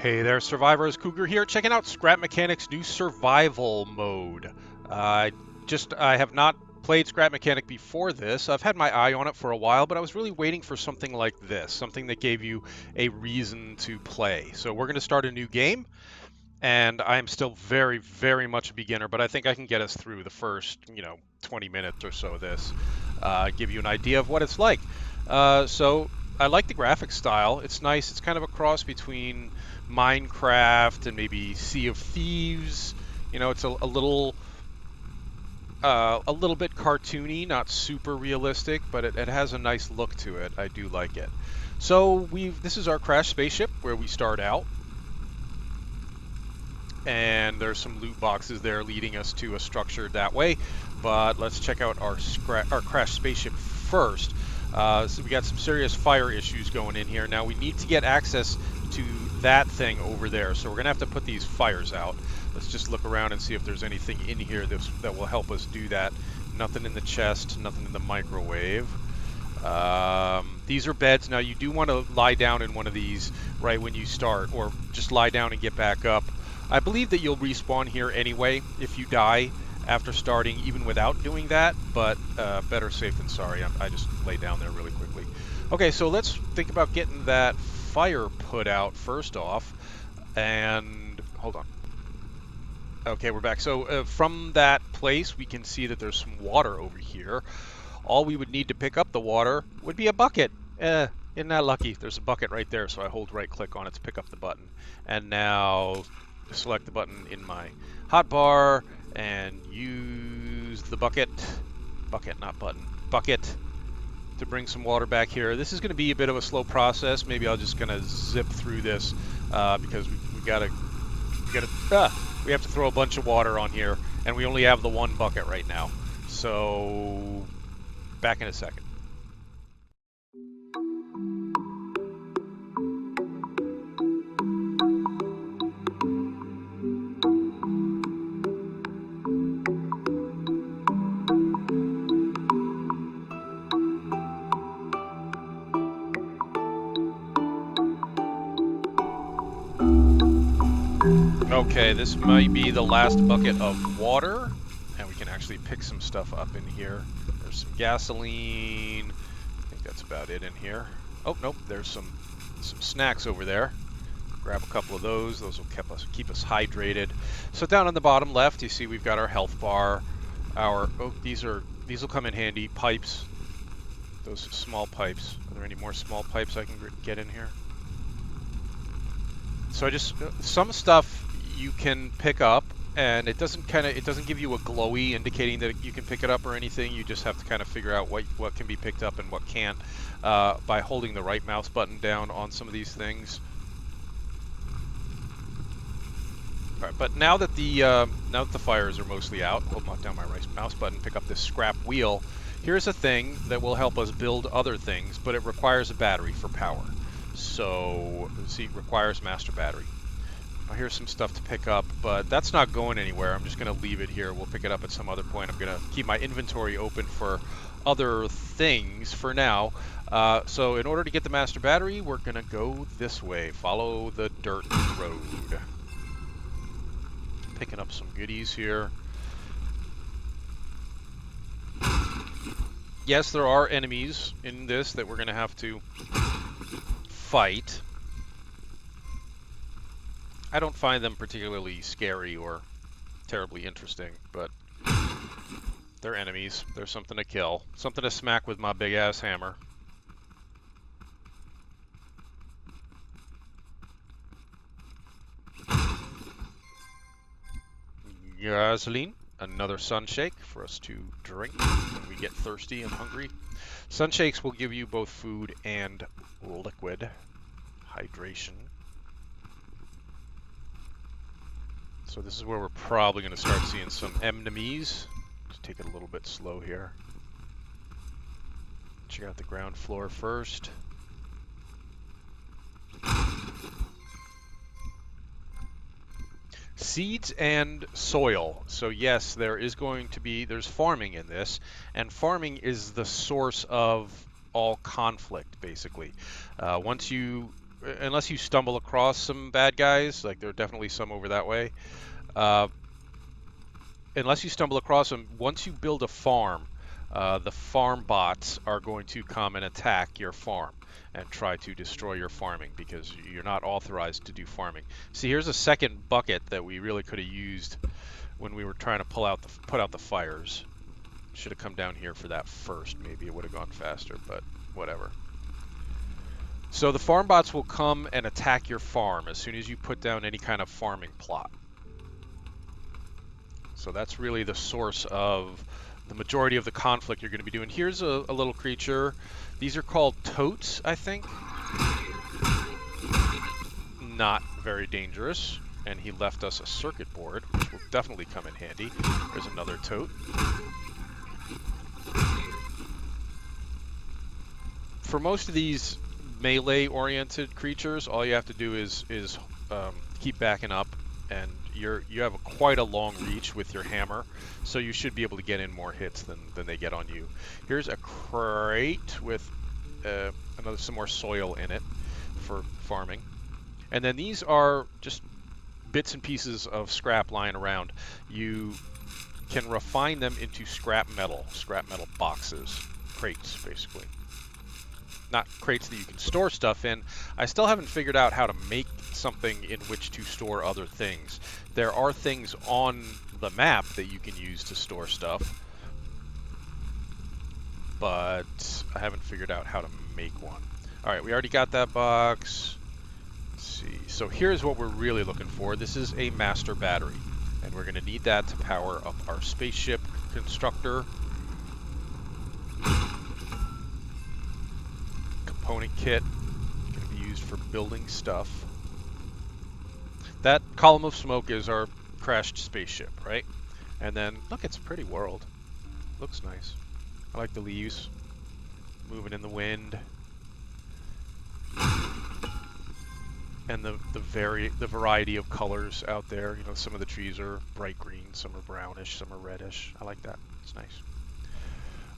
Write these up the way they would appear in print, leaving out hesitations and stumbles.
Hey there, survivors. Cougar here, checking out Scrap Mechanics' new survival mode. I have not played Scrap Mechanic before this. I've had my eye on it for a while, but I was really waiting for something like this, something that gave you a reason to play. So we're going to start a new game, and I'm still very, very much a beginner, but I think I can get us through the first, 20 minutes or so of this, give you an idea of what it's like. So I like the graphic style. It's nice. It's kind of a cross between Minecraft and maybe Sea of Thieves. It's a little bit cartoony, not super realistic, but it has a nice look to it. I do like it. So this is our crash spaceship where we start out, and there's some loot boxes there leading us to a structure that way. But let's check out our crash spaceship first. So we got some serious fire issues going in here. Now we need to get access to that thing over there, so we're gonna have to put these fires out. Let's just look around and see if there's anything in here that will help us do that. Nothing in the chest, nothing in the microwave. These are beds. Now you do want to lie down in one of these right when you start, or just lie down and get back up. I believe that you'll respawn here anyway if you die after starting, even without doing that, but better safe than sorry. I just lay down there really quickly. Okay, so let's think about getting that fire put out first off, and hold on. Okay, we're back. So from that place, we can see that there's some water over here. All we would need to pick up the water would be a bucket. Isn't that lucky? There's a bucket right there, so I hold right-click on it to pick up the button. And now select the button in my hotbar and use the bucket, not button, bucket, to bring some water back here. This is going to be a bit of a slow process. Maybe I'm just going to zip through this because we have to throw a bunch of water on here, and we only have the one bucket right now. So back in a second. Okay, this might be the last bucket of water, and we can actually pick some stuff up in here. There's some gasoline. I think that's about it in here. Oh, nope, there's some snacks over there. Grab a couple of those. Those will keep us hydrated. So down on the bottom left, you see we've got our health bar. These will come in handy. Pipes. Those small pipes. Are there any more small pipes I can get in here? So some stuff you can pick up, and it doesn't give you a glowy indicating that you can pick it up or anything. You just have to kind of figure out what can be picked up and what can't by holding the right mouse button down on some of these things. All right, but now that the fires are mostly out, hold down my right mouse button, pick up this scrap wheel. Here's a thing that will help us build other things, but it requires a battery for power. So, see, it requires master battery. Now, here's some stuff to pick up, but that's not going anywhere. I'm just going to leave it here. We'll pick it up at some other point. I'm going to keep my inventory open for other things for now. So in order to get the master battery, we're going to go this way. Follow the dirt road. Picking up some goodies here. Yes, there are enemies in this that we're going to have to fight. I don't find them particularly scary or terribly interesting, but they're enemies. They're something to kill. Something to smack with my big-ass hammer. Gasoline. Another sunshake for us to drink when we get thirsty and hungry. Sunshakes will give you both food and liquid hydration. So this is where we're probably going to start seeing some enemies. Just take it a little bit slow here. Check out the ground floor first. Seeds and soil. So yes, there's farming in this, and farming is the source of all conflict, basically. Once you unless you stumble across some bad guys, like there are definitely some over that way. Uh, unless you stumble across them, once you build a farm, the farm bots are going to come and attack your farm and try to destroy your farming because you're not authorized to do farming. See, here's a second bucket that we really could have used when we were trying to put out the fires. Should have come down here for that first. Maybe it would have gone faster, but whatever. So the farm bots will come and attack your farm as soon as you put down any kind of farming plot. So that's really the source of the majority of the conflict you're going to be doing. Here's a little creature. These are called totes, I think. Not very dangerous. And he left us a circuit board, which will definitely come in handy. There's another tote. For most of these melee-oriented creatures, all you have to do is keep backing up, and you have quite a long reach with your hammer, so you should be able to get in more hits than they get on you. Here's a crate with some more soil in it for farming, and then these are just bits and pieces of scrap lying around. You can refine them into scrap metal boxes, crates basically. Not crates that you can store stuff in. I still haven't figured out how to make something in which to store other things. There are things on the map that you can use to store stuff, but I haven't figured out how to make one. All right, we already got that box. Let's see. So here's what we're really looking for. This is a master battery, and we're going to need that to power up our spaceship constructor. Component kit can be used for building stuff. That column of smoke is our crashed spaceship, right? And then look, it's a pretty world. Looks nice. I like the leaves moving in the wind, and the variety of colors out there. You know, some of the trees are bright green, some are brownish, some are reddish. I like that. It's nice.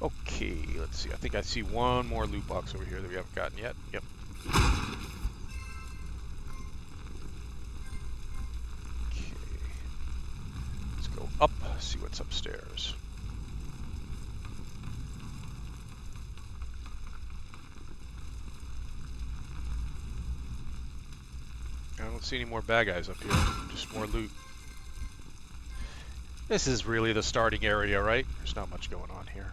Okay, let's see. I think I see one more loot box over here that we haven't gotten yet. Yep. Okay. Let's go up, see what's upstairs. I don't see any more bad guys up here. Just more loot. This is really the starting area, right? There's not much going on here.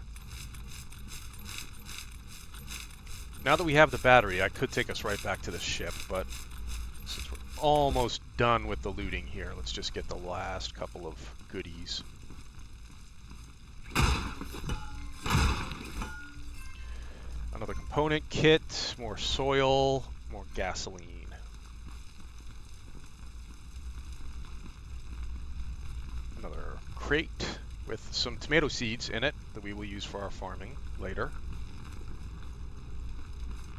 Now that we have the battery, I could take us right back to the ship, but since we're almost done with the looting here, let's just get the last couple of goodies. Another component kit, more soil, more gasoline. Another crate with some tomato seeds in it that we will use for our farming later.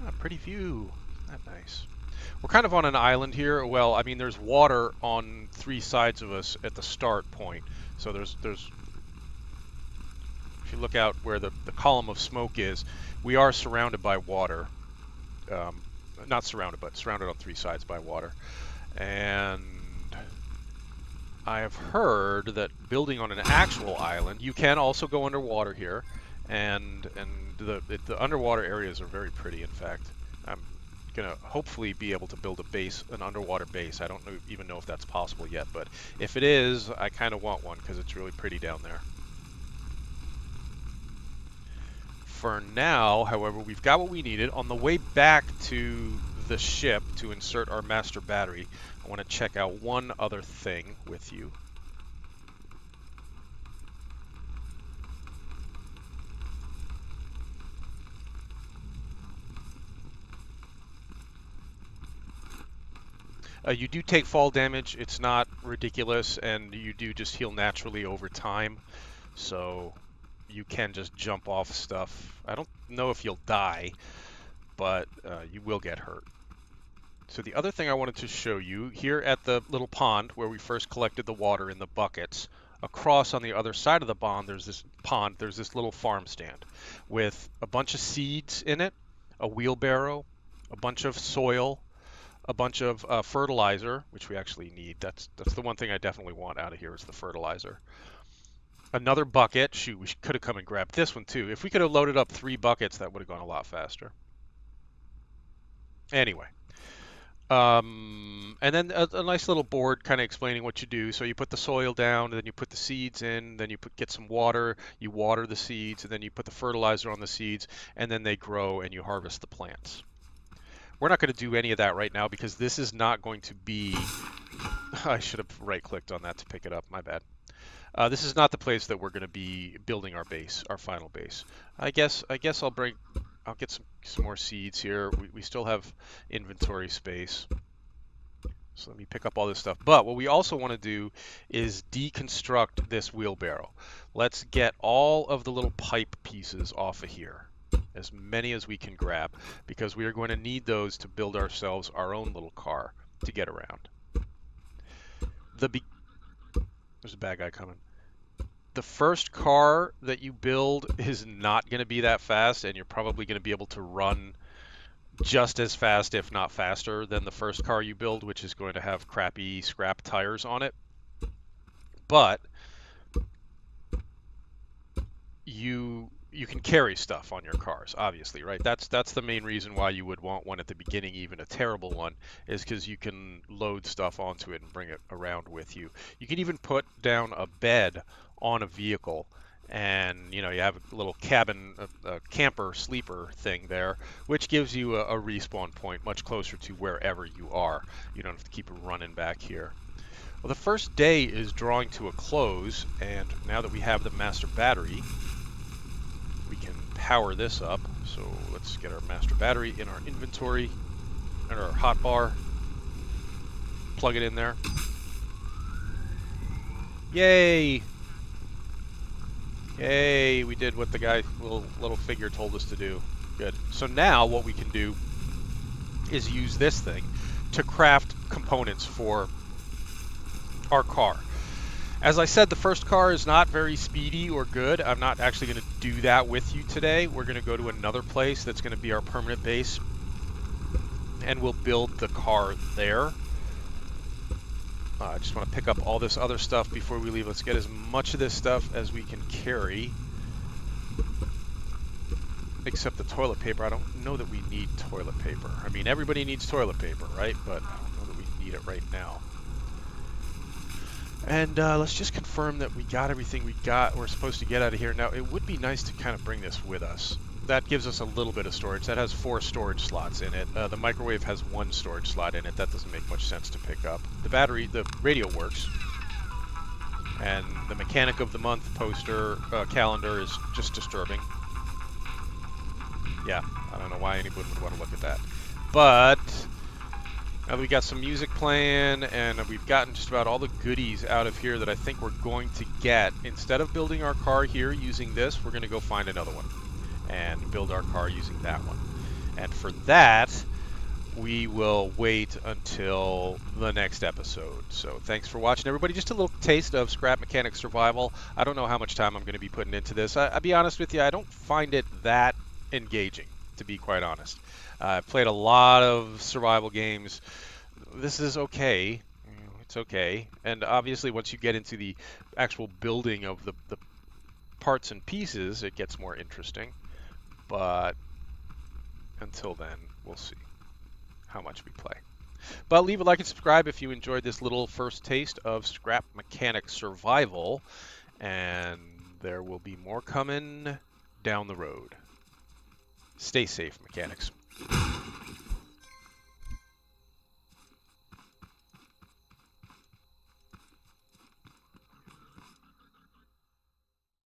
A pretty view. Isn't that nice? We're kind of on an island here. Well, I mean, there's water on three sides of us at the start point. So there's if you look out where the column of smoke is, we are surrounded by water. Not surrounded, but surrounded on three sides by water. And I have heard that building on an actual island, you can also go underwater here, and the underwater areas are very pretty. In fact, I'm gonna hopefully be able to build an underwater base. I don't even know if that's possible yet, but if it is, I kind of want one because it's really pretty down there. For now, however, we've got what we needed. On the way back to the ship to insert our master battery, I want to check out one other thing with you. You do take fall damage. It's not ridiculous, and you do just heal naturally over time. So you can just jump off stuff. I don't know if you'll die, but you will get hurt. So the other thing I wanted to show you, here at the little pond where we first collected the water in the buckets, across on the other side of the pond, there's this little farm stand with a bunch of seeds in it, a wheelbarrow, a bunch of soil, a bunch of fertilizer, which we actually need. That's the one thing I definitely want out of here is the fertilizer. Another bucket. Shoot, we could have come and grabbed this one too. If we could have loaded up 3 buckets, that would have gone a lot faster. Anyway. And then a nice little board kind of explaining what you do. So you put the soil down, and then you put the seeds in, then you get some water, you water the seeds, and then you put the fertilizer on the seeds, and then they grow and you harvest the plants. We're not going to do any of that right now because this is not going to be... I should have right-clicked on that to pick it up, my bad. This is not the place that we're going to be building our base, our final base. I guess I'll get some more seeds here. We still have inventory space. So let me pick up all this stuff. But what we also want to do is deconstruct this wheelbarrow. Let's get all of the little pipe pieces off of here. As many as we can grab, because we are going to need those to build ourselves our own little car to get around. There's a bad guy coming. The first car that you build is not going to be that fast, and you're probably going to be able to run just as fast, if not faster, than the first car you build, which is going to have crappy scrap tires on it. But you can carry stuff on your cars, obviously, right? That's the main reason why you would want one at the beginning, even a terrible one, is because you can load stuff onto it and bring it around with you. You can even put down a bed on a vehicle, and you have a little cabin, a camper sleeper thing there, which gives you a respawn point much closer to wherever you are. You don't have to keep running back here. Well, the first day is drawing to a close, and now that we have the master battery, we can power this up. So let's get our master battery in our inventory, and our hotbar, plug it in there. Yay! Yay, we did what the guy, little figure told us to do. Good. So now what we can do is use this thing to craft components for our car. As I said, the first car is not very speedy or good. I'm not actually going to do that with you today. We're going to go to another place that's going to be our permanent base, and we'll build the car there. I just want to pick up all this other stuff before we leave. Let's get as much of this stuff as we can carry. Except the toilet paper. I don't know that we need toilet paper. I mean, everybody needs toilet paper, right? But I don't know that we need it right now. And let's just confirm that we got everything we're supposed to get out of here. Now, it would be nice to kind of bring this with us. That gives us a little bit of storage. That has 4 storage slots in it. The microwave has 1 storage slot in it. That doesn't make much sense to pick up. The radio works. And the mechanic of the month poster, calendar is just disturbing. Yeah, I don't know why anybody would want to look at that. But now that we got some music playing, and we've gotten just about all the goodies out of here that I think we're going to get, instead of building our car here using this, we're going to go find another one and build our car using that one. And for that, we will wait until the next episode. So thanks for watching, everybody. Just a little taste of Scrap Mechanic Survival. I don't know how much time I'm going to be putting into this. I'll be honest with you, I don't find it that engaging, to be quite honest. I've played a lot of survival games. This is okay. It's okay. And obviously, once you get into the actual building of the parts and pieces, it gets more interesting. But until then, we'll see how much we play. But leave a like and subscribe if you enjoyed this little first taste of Scrap Mechanic Survival. And there will be more coming down the road. Stay safe, mechanics.